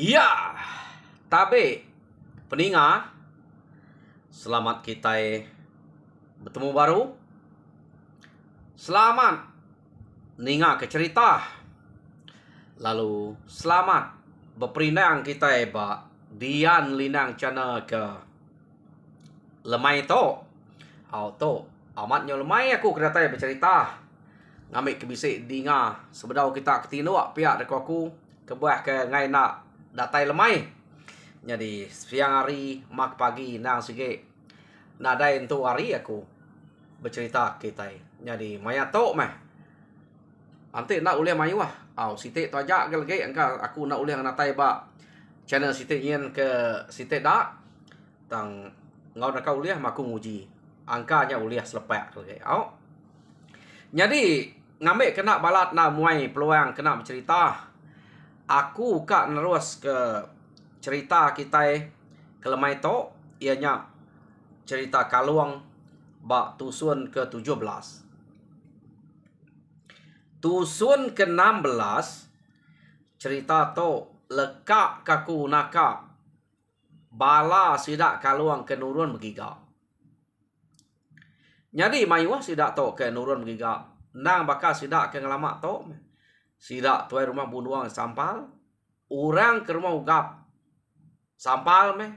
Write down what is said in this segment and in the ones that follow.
Ya, tapi peninga, selamat kita bertemu baru. Selamat ninga ke cerita. Lalu selamat berperinang kita ba dian linang channel ke lemai to. Auto amatnya lemai aku kedatai bercerita. Ngambil kebisik dinga sebedau kita ketino pihak dekat aku kebuah ke ngai nak datai lemai. Jadi siang hari mak pagi nang sige nadai untuk hari aku bercerita kita. Jadi maya tok mah. Ante nak ulih mayu ah. Siti tu aja lagi angka aku nak ulih natai ba channel siti yen ke siti dak tang ngau nak ulih maku nguji. Angkanya ulih selepak lagi. Jadi ngambil kena balat na muai peluang kena bercerita. Aku kak nerus ke cerita kita ke lemai to ianya cerita kaluang bak tusun ke-17. Tusun ke-16 cerita to lekak kaku naka bala sidak kaluang ke nurun begiga. Jadi mayuah sidak to ke nurun begiga. Nang bakal sidak ke ngelamak to. Sidak tuai rumah bunuang sampal. Orang ke rumah ugap sampal meh.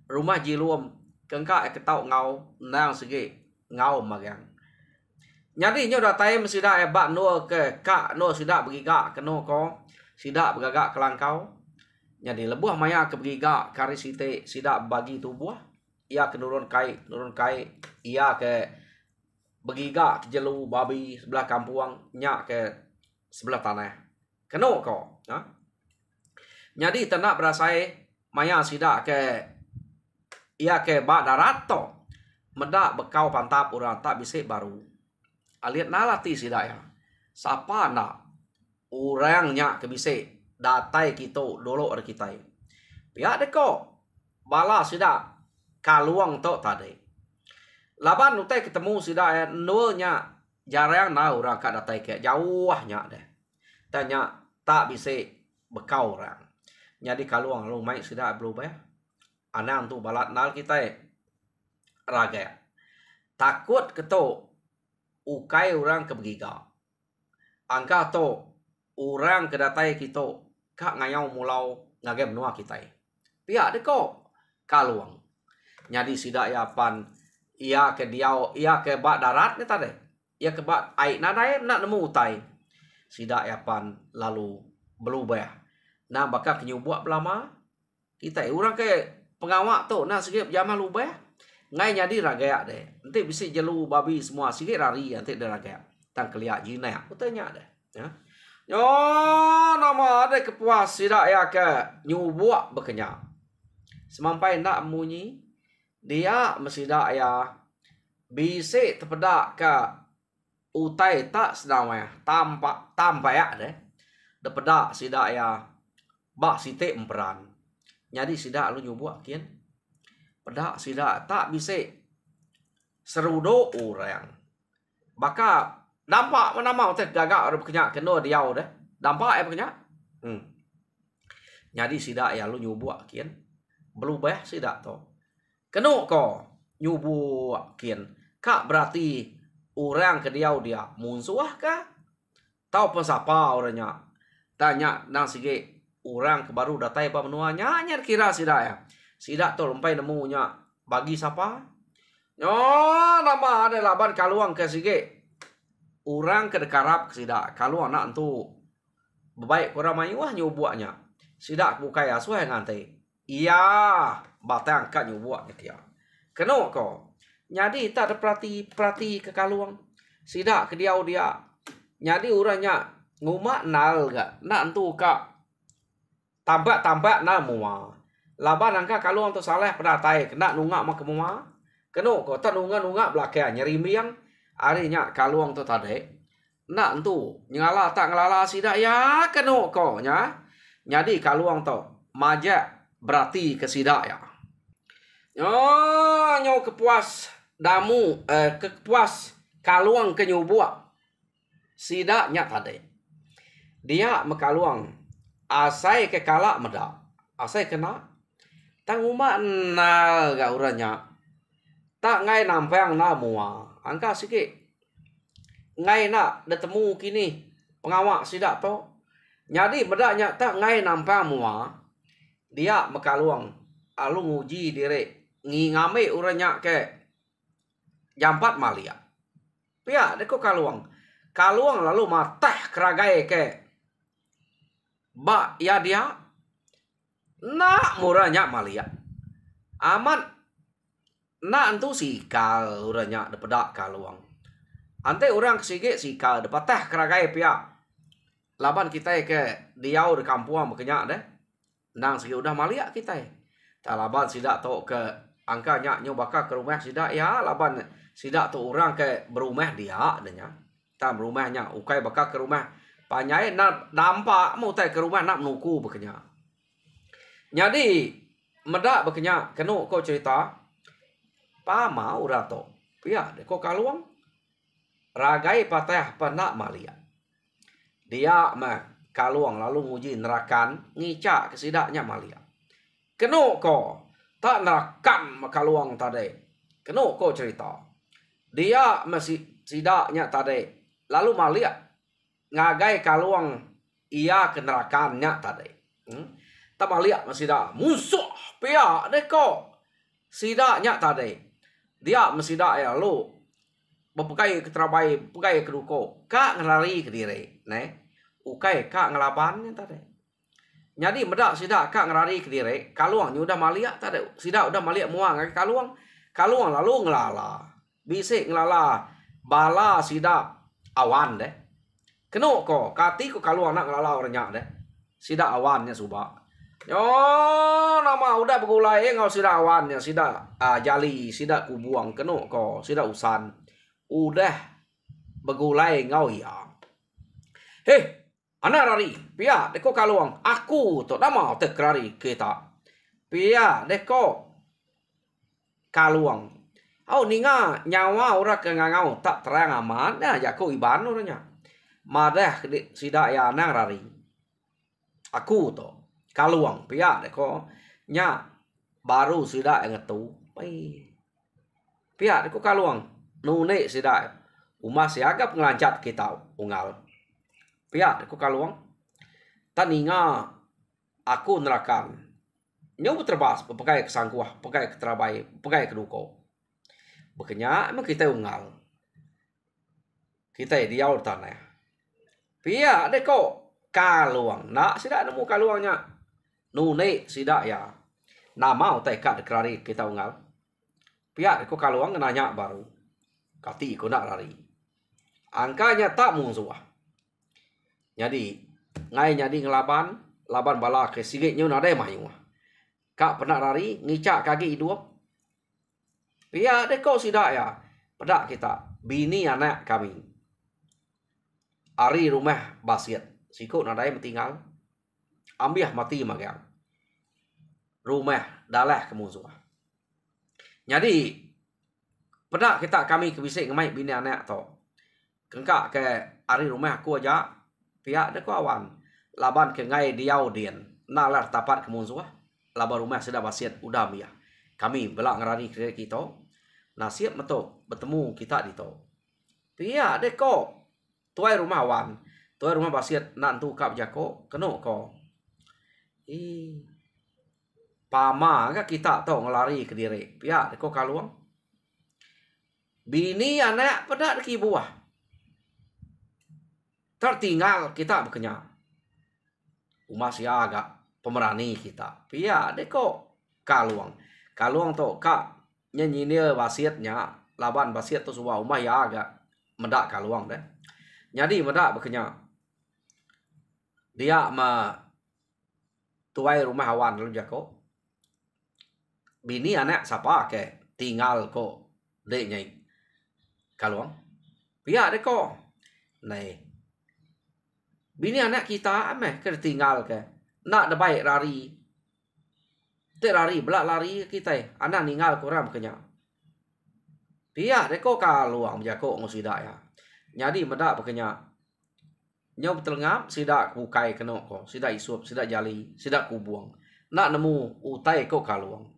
Rumah jiluam kengka ketau ngau nang segi ngau magang. Jadi nyo datai sidak ebak no ke kak no sidak begiga keno ko sidak begagak kelangkau. Jadi lebuh maya ke begiga kari site sidak bagi tubuh. Ia ke nurun kai ia ke begiga ke jelu babi sebelah kampuang nyak ke sebelah tanah. Keno ko. Jadi tenak berasai maya sidak ke ia ke bak darat to. Medak bekau pantap orang tak bisik baru. Aliat nalati sidak ya. Siapa nak orang nyak ke bisik datai kita dolok ada kita. Pihak deko bala sidak kaluang to tadi. Laban utai ketemu sidak nulnya jarang na orang kat datai ke jauhnya deh. Tanya tak bisik bekau orang. Jadi kaluang lumai sidak berubah. Anang tu balat nal kita raga. Takut keto ukai orang ke begiga. Angka to orang ke datai kita kak ngayau mulau ngagem nua kita. Pihak deko kaluang. Jadi sidak ya pan ia ke diau ia ke bak darat ni tadi. Ia ke bak air nadai nak nemu utai. Sidak ya pan lalu berubah. Nah bakal kenyubuk belama kita orang ke pengawak tu nah sikit jamal ubah ngai jadi raga deh. Nanti bisa jelu babi semua sikit lari nanti dia raga. Tang keliak jinak aku tanya deh. Ya. Yo nama ada kepuas sidak ya ke nyubuk berkenyak. Semampai nak munyi dia mesidak ya bisa terpedak ke utai tak sedang ya tampak ya deh. Depedak sidak ya bak sitik emperan. Jadi sidak lu nyubuk kian. Pedak sidak tak bisa serudo orang. Baka nampak mana mau teh gagak ada berkenyak kena diau deh. Nampak berkenyak. Jadi sidak ya lu nyubuk kian. Berubah sidak to. Kena ko nyubuk kian. Kak berarti orang ke diau dia musuh kah? Tahu pensapa orangnya. Tanya nang sige orang ke baru datai apa menuanya nyar kira sidak ya. Sidak tu lompai nemunya bagi siapa? Nama ada laban kaluang ke sige. Orang ke dekarap ke sidak. Kaluang nak tu baik kurang mayuah nyubuknya. Sidak bukai asuh ngantai. Iya, batang kat nyubuk dia. Kena ko. Jadi tak ada perhati ke kaluang. Sidak ke diau dia. Jadi orangnya ngumak nal gak. Nak tu kak tambak na mua. Laban angka kaluang tu salah pedatai kena nungak mak mua. Kena ko tak nungak belakang nyeri miang. Arinya kaluang tu tadi. Nak tu nyala tak ngelala sidak ya kena ko nya. Jadi kaluang tu majak berarti ke sidak ya. Nyo kepuas damu kepuas kaluang ke nyubuk. Sidaknya tadi. Dia mekaluang asai ke kalak medak. Asai kena. Tang umat na ga uranya. Tak ngai nampang na mua. Angka sikit. Ngai nak detemu kini pengawak sidak to. Jadi bedaknya tak ngai nampang mua. Dia mekaluang alu nguji diri ngi ngame uranya ke jampat malia. Pia deko kaluang. Kaluang lalu matah keragai ke ba ya dia nak muranya malia. Aman nak entu sikal uranya depedak kaluang. Ante orang kesige sikal depatah keragai pia. Laban kita ke diau de kampung bekenyak deh. Nang segi udah malia kita. Tak laban sidak to ke angkanya nyobaka ke rumah sidak ya laban sidak tu orang ke berumah dia adanya. Tak berumahnya ukai baka ke rumah panyai nak dampak mau tai ke rumah nak menuku bekenyak. Jadi medak bekenyak kenu ko cerita pama ura to. Pia de ko kaluang ragai patah penak malia. Dia mah kaluang lalu nguji nerakan ngicak kesidaknya malia. Kenu ko tak nerakan kaluang tadi. Kenu ko cerita. Dia masih sidaknya tadi. Lalu malia ngagai kaluang ia ke nerakannya tadi. Tak malia masih dah musuh pia deko sidaknya tadi. Dia masih dah ya lu bepekai keterabai pekai keduko kak ngelari ke diri, ne? Ukai kak ngelaban tadi. Jadi medak sidak kak ngelari ke diri, kaluang udah malia tadi. Sidak udah malia muang kaluang. Kaluang lalu ngelala. Bisik ngelala bala sidak awan deh. Kenu ko kati ko kaluang nak ngelala orangnya deh. Sidak awannya subak. Yo nama udah begulai ngau sidak awannya sidak jali sidak kubuang kenu ko sidak usan. Udah begulai ngau ya. Heh anak rari, pia deko kaluang. Aku tu nama tekrari kita. Pia deko kaluang. Au ninga nyawa ora ke ngangau tak terang aman. Nah jaku iban orangnya. Madah sidak ya nang rari. Aku tu kaluang. Pia deko nya baru sidak ngetu. Pia deko kaluang. Nune sidak. Umah siagap ngelancat kita unggal. Pia deko kaluang. Taninga aku nerakan. Nyoba terbas pakai kesangkuah, pakai keterabai, pakai keduko. Bekenya emang kita unggal. Kita diaur tanah. Pia deko kaluang. Nak sidak nemu kaluangnya. Nune sidak ya. Nama teka deklari kita unggal. Pia deko kaluang nanya baru. Kati ko nak lari. Angkanya tak musuh. Jadi ngai jadi ngelaban, laban bala ke sigit nyu nade mayu. Kak pernah lari ngicak kaki hidup. Pia deko sidak ya. Pedak kita bini anak kami. Ari rumah basiat. Sikut nadai tinggal. Ambiah mati magang. Rumah dalah kemusuh. Jadi pedak kita kami kebisik ngemai bini anak to. Kengkak ke ari rumah aku aja. Pihak deko awan. Laban ke ngai diau dien. Nalar tapat kemusuh. Laban rumah sudah basiat udah mia. Kami belak ngerari kira kita. Nasib meto bertemu kita di to. Pihak deko tuai rumah awan. Tuai rumah basiat nantu kap jako. Keno ko. Pama ka kita to ngelari ke diri. Pihak deko kaluang. Bini anak pedak deki buah. Tertinggal kita bekenyak. Umas ya agak pemerani kita. Pia deko kaluang. Kaluang to kak nyanyinya wasiatnya. Laban wasiat tu suwa umah ya agak medak kaluang deh. Jadi medak bekenyak. Dia ma tuai rumah awan lalu jako. Bini anak siapa ke tinggal ko dek nyai kaluang. Pia deko. Nei. Bini anak kita ameh ketinggal ke. Nak debai lari. Te lari belak lari kita. Anak ninggal kurang kenya. Pia deko kaluang jako ngosidak ya. Jadi medak bekenya. Nyob telengap sidak kukai keno ko. Sidak isup, sidak jali, sidak kubuang. nak nemu utai ko kaluang.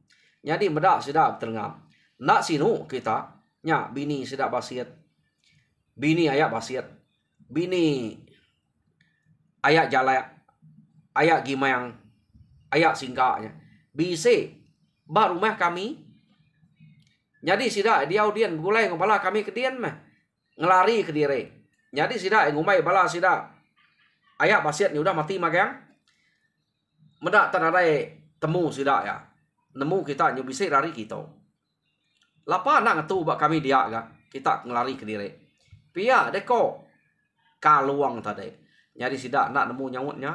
Jadi medak sidak terengam. Nak sinu kita nya bini sidak basiat. Bini ayak basiat. Bini ayak jalak. Ayak gimayang. Ayak singgaknya. Bise ba rumah kami. Jadi sidak dia audien gulai ngopala kami kedian mah. Ngelari ke diri. Jadi sidak ngumai bala sidak ayak basiat ni udah mati magang. Medak tanadai temu sidak ya. Nemu kita nyu bise lari kita. Lapa nak ngatu bak kami dia ga. Kita ngelari ke diri. Pia deko kaluang tadi. Jadi sidak nak nemu nyawutnya.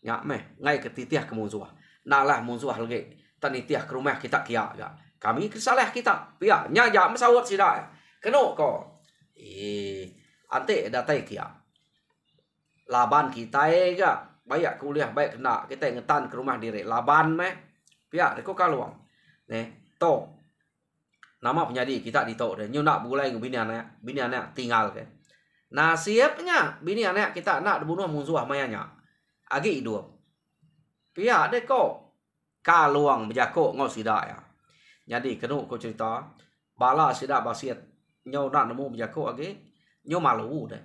Nyak meh ngai ke titiah ke musuh. Nalah musuh lagi. Tanitiah ke rumah kita kia ga. Kami kesalah kita. Pia nya ja mesawat sidak. Keno ko. Ante datai kia. Laban kita ga. Bayak kuliah baik kena. Kita ngetan ke rumah diri. Laban meh. Pia deko kaluang. To. Nama penyadi kita ditok deh. Nyu nak bulai ke bini anak tinggal ke. Nasibnya bini anak kita nak dibunuh musuh mayanya. Agi hidup. Pia deko kaluang berjako ngau sidak ya. Jadi kenu ko cerita bala sidak basiat nyu nak nemu berjako agi nyu malu deh.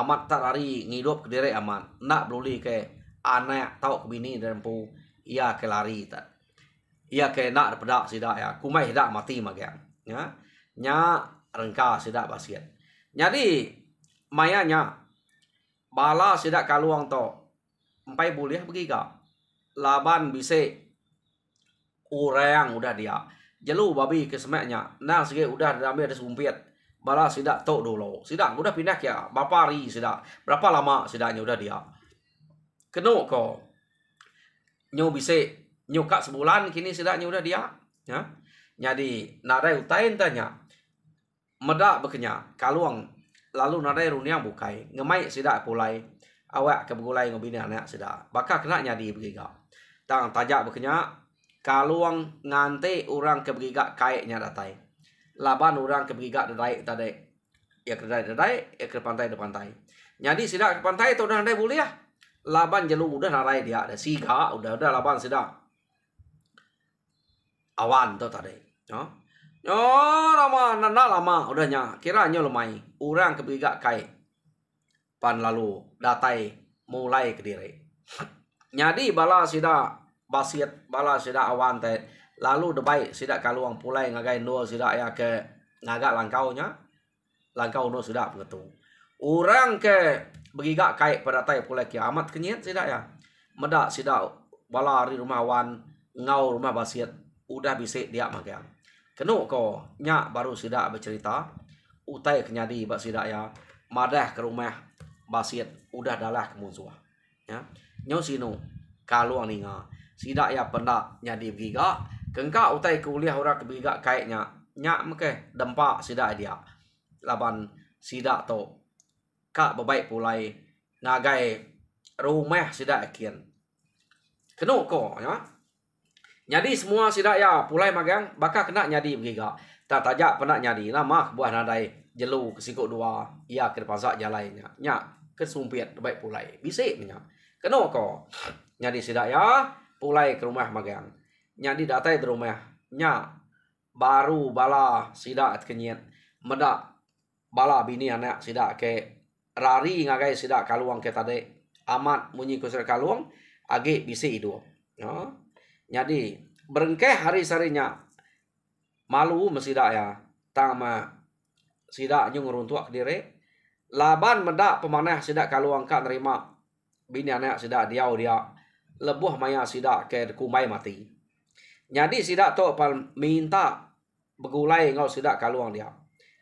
Amat tak lari ngidup ke diri amat. Nak beruli ke anak tau ke bini dan pu ia ke lari tak. Ia ke nak pedak sidak ya. Kumai hidak mati magian. Ya. Nya rengka sidak basiat. Jadi mayanya bala sidak kaluang to. Empai boleh pergi gak. Laban bise orang udah dia. Jelu babi ke semaknya. Nah sige udah diambil ada sumpit. Bala sidak to dulu. Sidak udah pindah ya. Berapa hari sidak. Berapa lama sidaknya udah dia. Kenu ko. Nyu bise nyuka sebulan kini sidaknya udah dia. Ya. Jadi nadai utain tanya. Medak bekenya kaluang lalu nadai runia bukai. Ngemai sidak pulai. Awak ke begulai ngobini anak sidak. Bakal kena nyadi begiga. Tang tajak bekenya kaluang ngante orang ke begiga kaiknya datai. Laban orang ke begiga dadai tadi. Ya ke dadai ya ke pantai pantai. Jadi sidak ke pantai tu dah nadai boleh ya. Laban jelu udah narai dia ada siga udah laban sidak. Awan tu tadi. Lama udahnya. Kiranya lumai. Orang kebiga kai. Pan lalu datai mulai ke diri. Jadi bala sida basiat bala sida awan te. Lalu debai sida kaluang pulai ngagai no sida ya ke ngagak langkaunya. Langkau no sida pengetu. Orang ke begiga kai pada tai pulai kiamat kenyit sida ya. Medak sida bala di rumah awan ngau rumah basiat. Udah bisik dia magang. Kenu ko nya baru sidak bercerita. Utai kenyadi bak sidak ya. Madah ke rumah basiat udah dalah ke musuh. Ya. Nyo sinu kaluang ninga. Sidak ya pendak nyadi begiga. Kengka utai kuliah orang kebiga kaiknya. Nya meke dempak sidak dia. Laban sidak to. Kak bebaik pulai ngagai rumah sidak kian. Kenu ko ya. Jadi semua sidak ya pulai magang bakal kena nyadi begiga. Tak tajak pernah nyadi lama buah nadai jelu ke sikuk dua ia ke pasak jalannya. Nya ke sumpit baik pulai. Bisik nya. Keno ko. Nyadi sidak ya pulai ke rumah magang. Nyadi datai di rumah. Nya baru bala sidak kenyit. Medak bala bini anak sidak ke rari ngagai sidak kaluang ke tadi. Amat munyi kusir kaluang agi bisik hidup. Ya. Jadi berengkeh hari sarinya malu mesidak ya tama sidak nyu ngeruntuk ke diri laban medak pemanah sidak kaluang ka nerima bini anak sidak dia lebuh maya sidak ke kumai mati. Jadi sidak to pal minta begulai ngau sidak kaluang dia.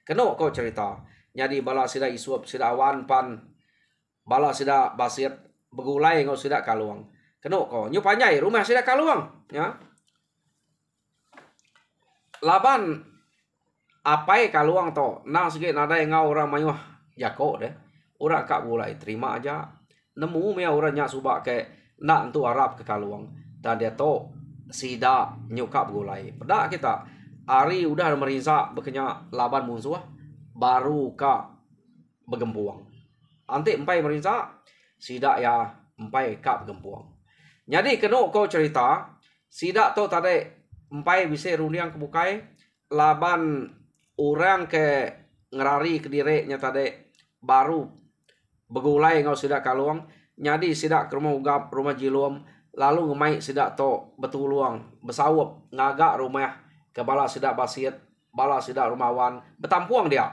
Keno ko cerita. Jadi bala sidak isup sidak awan pan bala sidak basir begulai ngau sidak kaluang. Keno ko nyu panyai rumah sidak kaluang ya. Laban apai kaluang to nang sikit nadai ngau orang mayuh jako deh. Orang kak bulai terima aja. Nemu mea orang nya subak ke nak tu harap ke kaluang. Dan dia to sida nyukap bulai. Pedak kita hari udah merinsak bekenya laban musuh baru kak begempuang. Antik empai merinsak sida ya empai kak begempuang. Jadi kena ko cerita sidak to tadi empai bisa runiang kebukai laban orang ke ngerari ke direknya tadi baru begulai ngau sidak kaluang nyadi sidak ke rumah ugap rumah jiluam lalu ngemai sidak to betuluang besawap ngagak rumah ke bala sidak basiat bala sidak rumah wan betampuang dia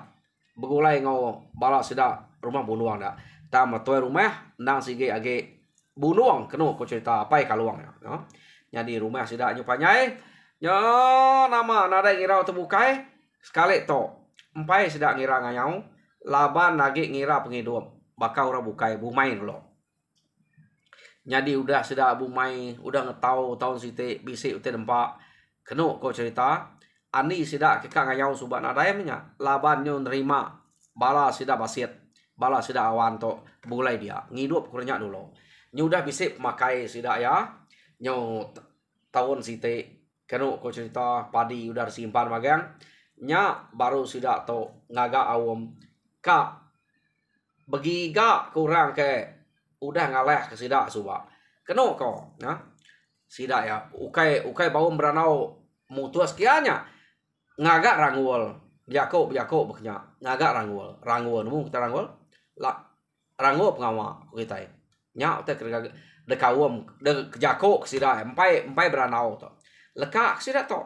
begulai ngau bala sidak rumah bunuang dak tam toy rumah nang sige age bunuang kena ko cerita apa kaluang ya. Jadi rumah sidak nyupanyai nyo nama nada ngira terbukai sekali to empai sidak ngira ngayau laban lagi ngira pengidup bakal ora bukai bumain lo. Jadi udah sidak bumai udah ngetau tahun siti bisi ute dempak kena ko cerita ani sidak kekak ngayau subak nadayamnya laban nyo nerima bala sidak basiat bala sidak awan to bulai dia ngidup kurnya dulu nyo udah bisik makai sidak ya nyo tahun siti kena ko cerita padi udah simpan magang nya baru sidak to ngaga awam ka begiga kurang ke udah ngaleh ke sidak subak kena ko ya sidak ya ukai bau beranau mutuas kianya ngagak rangul jako beknya ngagak rangul mu kita rangul la rangul pengawa kita nya te de kawum de jako sidak empai beranau to leka sidak to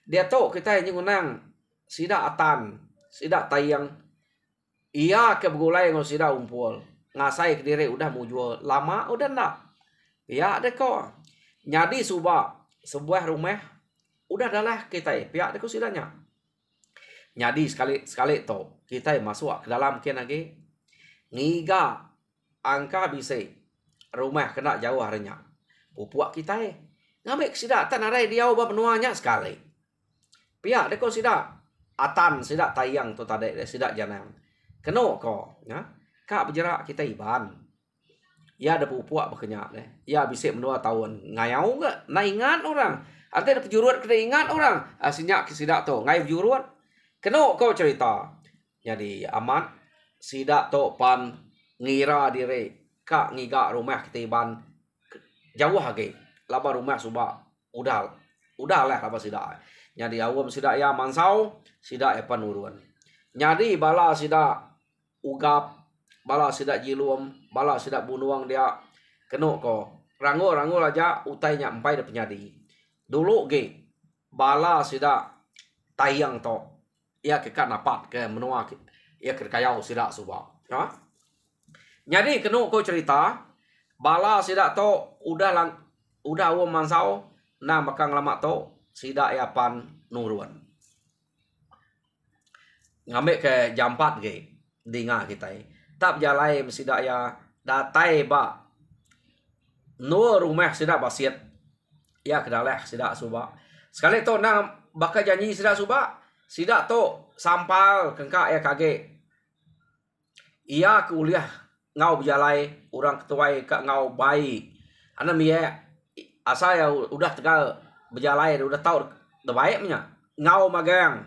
dia to kita ngunang sidak atan sidak tayang iya ke begulai ngau sidak umpul ngasai ke diri udah mau jual lama udah ndak ya ada kok nyadi sebuah rumah udah adalah kita pihak deko sidanya nyadi sekali to kita masuk ke dalam kian lagi ngiga angka bisa rumah kena jauh harinya pupuak kita ngambil sidak tan ada dia ubah penuanya sekali pihak deko sidak atan sidak tayang to tadi sidak janang kena kok ya kak bergerak kita iban ya ada pupuak berkenyak deh ya bisa menua tahun ngayau enggak na ingat orang ada penjuruan kena ingat orang asinyak sidak to ngai penjuruan kena kau cerita jadi amat sidak to pan ngira diri kak ngiga rumah kita iban jauh lagi laba rumah subak udah lah laba sidak jadi awam sidak ya mansau sidak epan uruan jadi bala sidak ugap bala sidak jiluam bala sidak bunuang dia kena ko rangul aja utainya empai de penyadi dulu ge bala sidak tayang to ya ke kan napat ke menua ya ke kayau sidak subak ya jadi kena ko cerita bala sidak to udah awam mansau na bakang lama to sidak ya pan nuruan ngambil ke jampat ge dinga kita tap jalai sidak ya datai ba no rumah sidak basiat ya kedaleh sidak subak sekali to nang bakal janji sidak subak sidak to sampal kengka ya kage iya kuliah ngau berjalai orang ketuai kak ngau bayi ana mie asa ya udah tegal berjalai udah tahu de baiknya ngau magang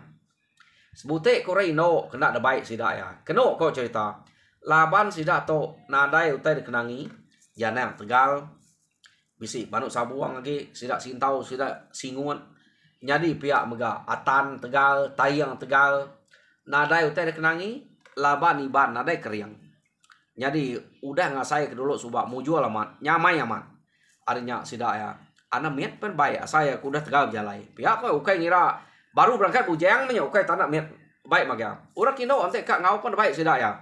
sebute korino kena de baik sidak ya kena kok cerita laban sidak to nadai utai dikenangi janang tegal bisi manuk sabuang lagi sidak sintau sidak singun jadi pihak mega atan tegal tayang tegal nadai utai dikenangi laban iban nadai keriang jadi udah ngasai ke dulu subak mujual amat nyamai amat arinya sidak ya ana miet pen baik saya kuda tegal jalai pihak kok ukai ngira baru berangkat bujang nya ukai tanah miet baik maga urang kino ante kak ngau pan baik sidak ya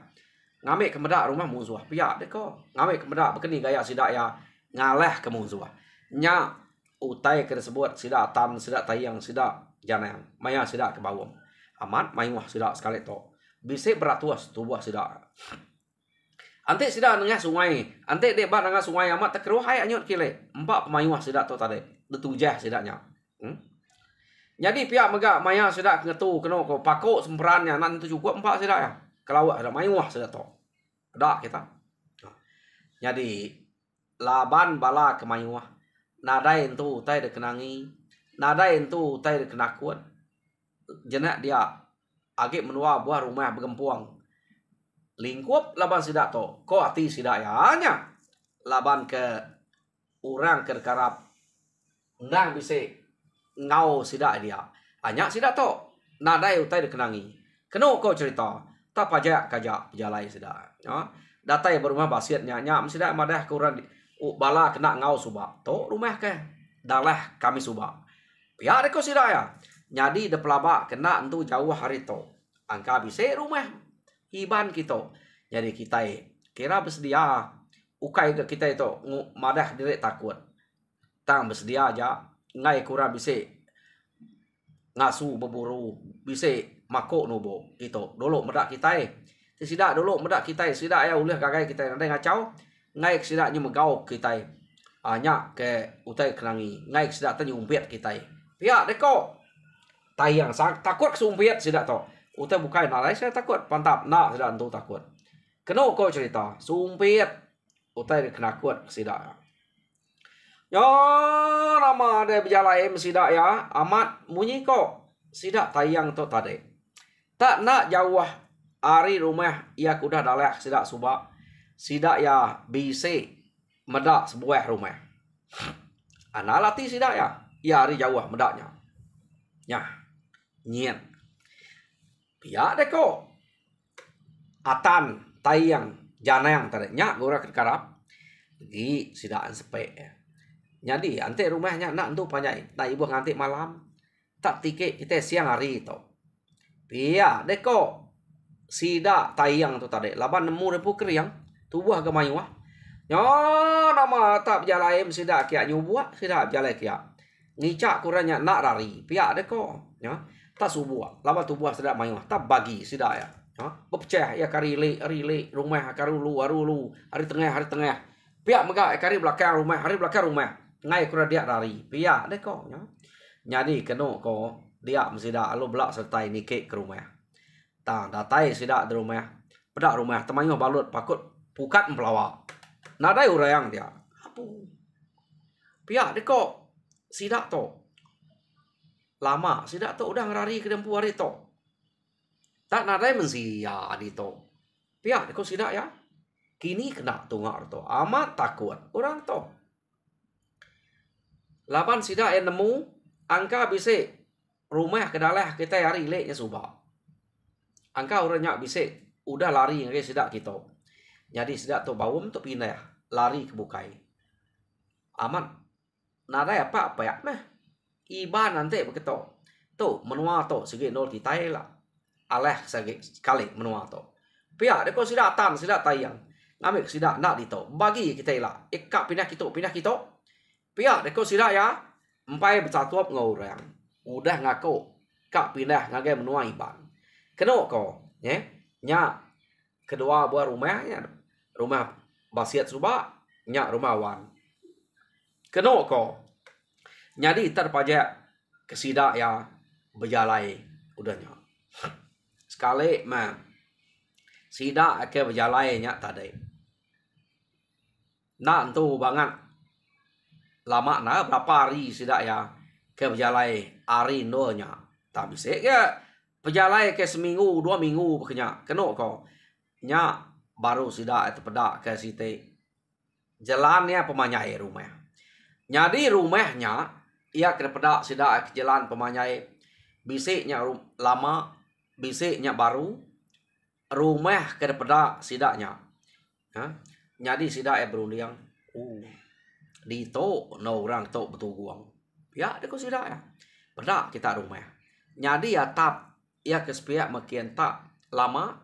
ngambil kemedak rumah musuh pihak deko ngambil kemedak bekeni gaya sidak ya ngaleh ke musuh nya utai ke sebut sidak atan sidak tayang sidak janang maya sidak ke bawang amat mayuah sidak sekali to bisa beratuas tubuh sidak ante sidak nengah sungai ante debat nengah sungai amat terkeruh hay anyut kile empat pemayuah sidak to tadi detujah sidaknya jadi pihak mega maya sidak ngetu kena ko pakok semperannya nan itu cukup empat sidak ya kalau ada mayuah sidak to ada kita jadi laban bala kemayuah nadai itu tai de kenangi nadai itu tai de kenakuan jenak dia age menua buah rumah begempuang lingkup laban sidak to ko ati sidak ya nya laban ke orang kerkarap nang bisa ngau sidak dia. Hanya sidak to. Nadai utai dikenangi. Keno kau cerita. Tak pajak kajak pejalai sidak. Ya. Datai berumah basiatnya. Nyam sidak madah kurang bala kena ngau subak. To rumah ke. Dalah kami subak. Ya deko sidak ya. Jadi de pelabak kena entu jauh hari to. Angka bisa rumah. Iban kita. Jadi kita kira bersedia. Ukai ke kita itu. Madah direk takut. Tang bersedia aja. Ngai kurang bisa ngasu berburu bisa makok nobo gitu dulu medak kita sidak dulu medak kita sidak ya ulih kagai kita nanti ngacau ngai sidaknya megau kita hanya ke utai kenangi ngai sidak tanya umpiat kita pihak deko tayang sang takut sumpiat sidak to utai bukai nalai saya takut pantap nak sidak tu takut keno kau cerita sumpiat utai kenakut sidak ya nama ada berjalan sidak ya amat munyi kok sidak tayang tu tadi tak nak jauh hari rumah ia kuda dalah sidak subak sidak ya bisa medak sebuah rumah anak latih sidak ya ia hari jauh medaknya ya nyen pihak deko atan tayang janang tadi nyak gora kerkarap di sidak sepek ya. Jadi ante rumahnya nak tu panjai. Nak ibu nganti malam. Tak tiket kita siang hari tu. Pia deko sida tayang tu tadi. Laban nemu repu kriang. Tubuh ke mayu ah. Yo nama tak berjalan sida kia nyubuak sida berjalan kia. Ngicak kurangnya nak rari. Pia deko. Ya. Tak subuh. Laban tubuh sida mayu ah. Tak bagi sida ya. Berpecah ya kari le rumah karulu arulu hari tengah. Pia megak kari belakang rumah. Ngai kura dia rari. Pia deko. Ya. Jadi keno ko dia mesti dah lo belak sertai nikik ke rumah. Tang datai sidak di rumah. Pedak rumah temannya balut pakut pukat mempelawak. Nadai urang dia. Apu. Pia deko sidak to. Lama sidak to udah ngerari ke dempu hari to. Tak nadai mensia di to. Pia deko sidak ya. Kini kena tungak to. Amat takut orang to. Lapan sidak yang nemu angka bisa rumah kedalah kita hari leknya subak. Angka orangnya bisa udah lari ke sidak kita. Jadi sidak tu bawum tu pindah lari ke bukai. Aman. Nada apa ya meh. Iban nanti begitu. Tu menua tu segi nol kita lah. Aleh sekali menua tu. Pihak deko sidak tan sidak tayang. Ngambil sidak nak di tu. Bagi kita lah. Ikak pindah kita. Pihak deko sidak ya. Empai bersatuap ngorang. Udah ngaku. Kak pindah ngagai menua iban. Keno ko. Nya. Kedua buah rumahnya. Rumah basiat subak. Nya rumah wan. Keno ko. Jadi terpajak kesidak ya. Berjalai. Udahnya. Sekali mah. Sidak ke berjalai nya tadi. Nak tu banget. Lama na berapa hari sidak ya ke berjalai hari nonya tak bisa ke berjalai ke seminggu 2 minggu bekenya keno ko nya baru sidak itu pedak ke situ jalannya pemanyai rumah jadi rumahnya ia kena pedak sidak ke jalan pemanyai bisiknya lama bisiknya baru rumah kena pedak sidaknya jadi sidak ya berunding di to no orang to betul guang ya deko sidak ya pedak kita rumah jadi ya tap ya kespiak makin tak lama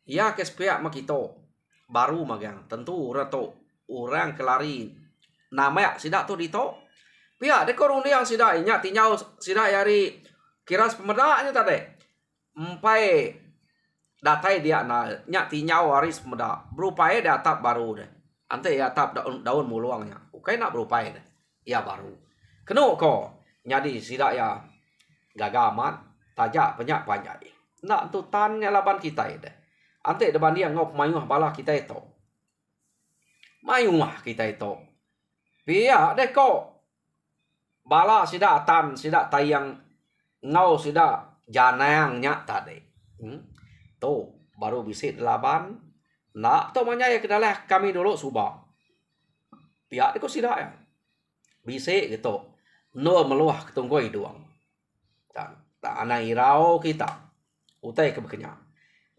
ya kespiak makito baru magang tentu orang kelari nama ya sidak tu di to pia deko runde yang sidak nya tinyau sidak yari kiras pemedaknya tadi empai datai dia na nya tinyau haris pemedak berupaya dia tap baru deh ante ya tap daun muluangnya. Ukai nak berupaya deh. Ya baru. Keno ko. Jadi sidak ya gagaman. Tajak penyak panjai. Nak tu tanya laban kita deh. Ante depan dia ngop mayuh bala kita itu. Mayuh kita itu. Pia deh ko. Bala sidak tan. Sidak tayang. Ngau sidak janangnya tadi. Tu baru bisit laban. Nak tu manyai ke dalah kami dulu subak. pihak deko sidak ya bisik gitu no meluah ketunggoi doang tak anak irau kita utai ke bekenya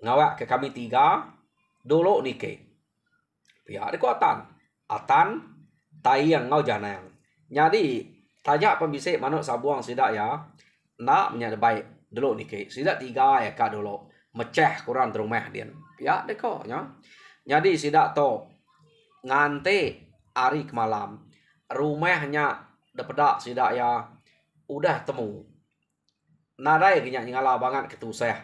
ngawak ke kami 3 dulu nike pihak deko atan tai yang ngau janang jadi tanya pembisik manuk sabuang sidak ya nak menyada baik dulu nike sidak 3 ya kak dulu meceh kurang terumah dia pihak deko nya jadi sidak to ngante hari ke malam rumahnya dapedak sidak ya udah temu nadai kenyak ngala banget ketusah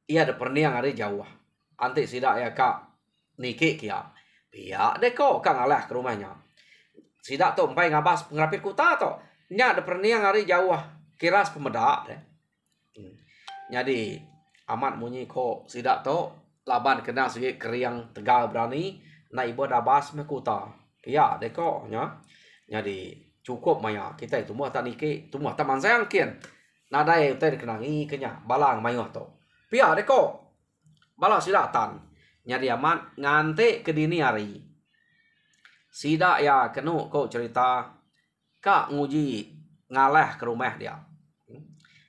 ia ada perniang hari jauh antik sidak ya kak niki kia pihak deko kang ngalah ke rumahnya sidak to empai ngabas ngerapit kuta to nya ada perniang hari jauh kiras pemedak deh jadi amat munyi ko sidak to laban kena segi keriang tegal berani na ibu dabas mekuta ya deko nya jadi cukup maya kita itu muah tak niki tu muah taman sayang kian nadai utai kenangi kenya balang mayuh to pia deko balang sidatan jadi amat ngante ke dini hari sidak ya kenu ko cerita kak nguji ngalah ke rumah dia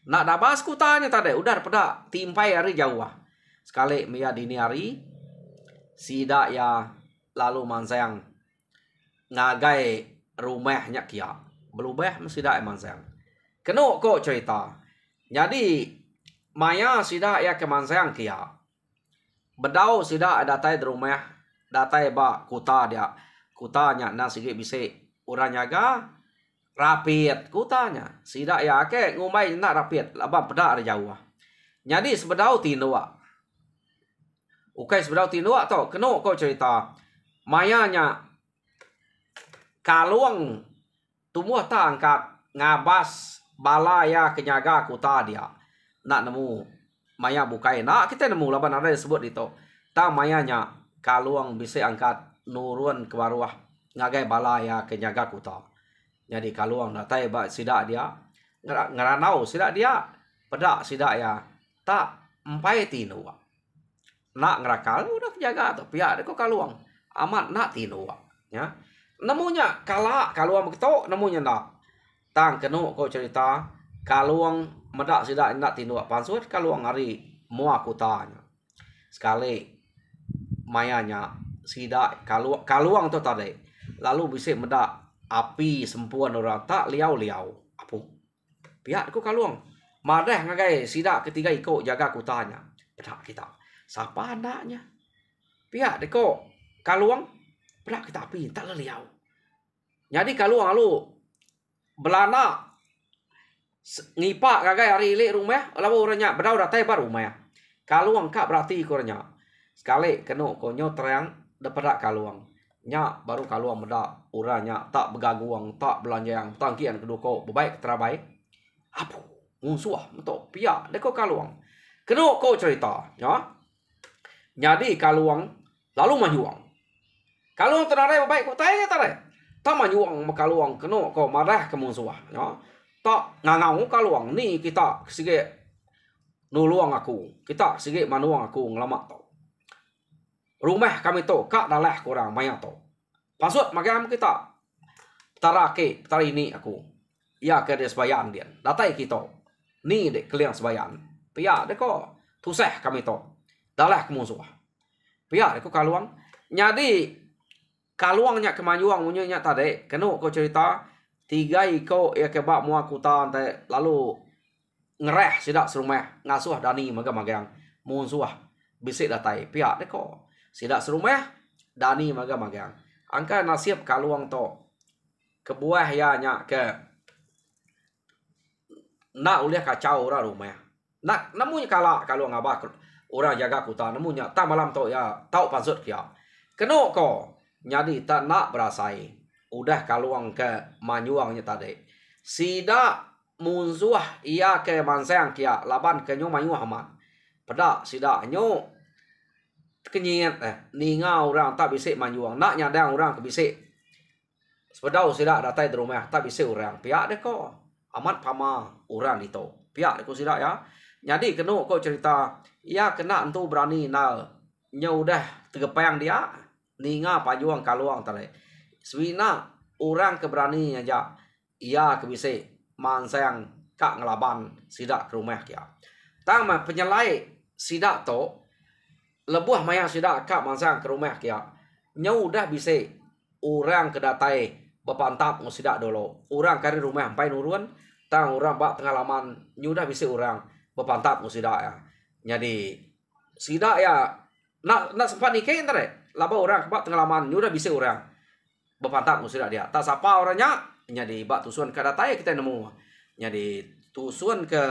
nak dabas kutanya tadi udah pada timpai hari jauh sekali mia dini hari sidak ya lalu mansayang ngagai rumahnya kia berubah sidak emang sayang kenu kok cerita jadi maya sidak ya kemansayang kia bedau sidak datai di rumah datai ba kuta dia kutanya na sige bisa orang nyaga rapit kutanya sidak ya ke ngumai nak rapit labang pedak ada jauh jadi sebedau tinua ukai sebedau tinua to kenu kok cerita mayanya kaluang tumuh ta angkat ngabas balaya kenyaga kuta dia nak nemu maya bukai nak kita nemu laban ada disebut itu ta mayanya kaluang bisa angkat nurun ke bawah ngagai balaya kenyaga kuta jadi kaluang datai ba sidak dia ngeranau sidak dia pedak sidak ya tak empai tinu nak ngerakal udah jaga tu pihak dia kok kaluang amat nak tinu ya nemunya kaluang begitu nemunya nak tang kenu kau cerita kaluang medak sidak nak tinu pansut kaluang hari mua kutanya sekali mayanya sidak kaluang tu tadi lalu bisa medak api sempuan orang tak liau apa pihak kau kaluang madah ngagai sidak ketiga ikut jaga kutanya pedak kita siapa anaknya pihak deko kaluang pedak kita api tak liau jadi kaluang lalu belana ngipak ngagai hari ilik rumah lalu orangnya bedau datai baru rumah kaluang kak berarti kornya sekali kenu konyo terang dapat kaluang nya baru kaluang medak uranya tak begaguang tak belanja yang tangkian kedua ko baik terabai apa musuh mentok pia deko kaluang kenu ko cerita ya jadi kaluang lalu manyuang kaluang tenarai baik ko tanya tarai tak manyuang makaluang kenu ko marah ke musuh ya tak ngangau kaluang ni kita sige nuluang aku kita sige manuang aku ngelamak tau rumah kami tu kak dalah kurang banyak tu pasut makam kita tarake tari ini aku ya ke dia sebayan dia datai kita ni dek kalian sebayan pia deko tusah kami tu dalah kemusuh pia deko kaluang jadi kaluangnya kemajuan munyonya tadi kenu ko cerita 3 iko ya kebak mua kutan te lalu ngereh sidak serumah ngasuh dani magang musuh bisik datai pia deko sidak serumah dani magang angka nasib kaluang to kebuah ya nya ke nak uliah kacau orang rumah nak namunya kaluang abak orang jaga kuta namunya tak malam to ya tau pansut kia keno ko jadi tak nak berasai udah kaluang ke manyuangnya tadi sidak musuh ia ke mansang kia laban ke nyu manyu aman pedak sidak nyu kenyit ninga orang tak bisik manyuang nak nyadang orang ke bisik sepedau sidak datai di rumah tak bisik orang pihak deko amat pama orang itu pihak deko sidak ya jadi kenu kau cerita ya kena entu berani nal nya udah tegepang dia ninga pajuang kaluang tadi Swina orang keberani aja. Ia kebise man sayang kak ngelaban sidak ke rumah kia. Tang ma penyelai sidak to lebuh maya sidak kak man sayang ke rumah kia. Nyau dah bise orang kedatai bepantap ngusidak dulu. Orang kari rumah sampai nurun. Tang orang bak pengalaman nyudah bise orang bepantap ngusidak ya. Jadi sidak ya nak sempat nikah entar laba orang bak pengalaman nyudah bise orang bepantap ngusidak dia. Tak sapa orangnya jadi bak tusuan kedatai kita nemu. Jadi tusuan ke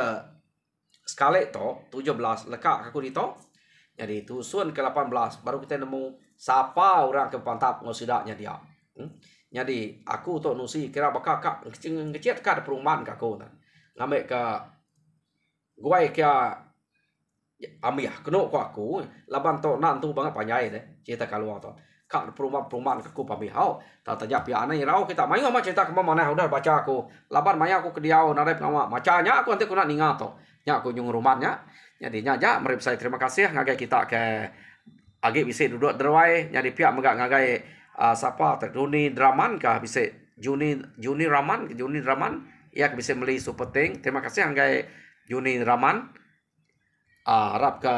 sekali to 17 lekak aku dito. Jadi tusuan ke 18 baru kita nemu siapa orang ke pantap ngusidaknya dia. Jadi aku tu nusi kira bakal kak kecil kak perumahan kak aku ngambil ke guai kia amia keno ko aku laban to nan tu banget panjai deh cerita kalau tu kak perumahan aku pamihau tak tajak pia anai rau kita main sama cerita ke mana udah baca aku laban maya aku ke diau narep nama macanya aku nanti aku nak ningat to nya aku nyung rumahnya jadi nyaja merip saya terima kasih ngagai kita ke agi bisa duduk derwai jadi pihak megak ngagai siapa Juni Draman kah bisa Juni Raman ia bisa beli supporting terima kasih ngagai Juni Raman harap ke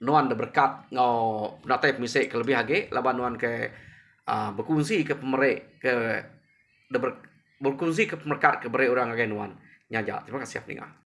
nuan berkat ngau natai misik ke lebih lagi laban nuan ke berkongsi ke pemerek ke berkongsi ke pemerkat ke beri orang ngagai nuan nyaja terima kasih peninggal.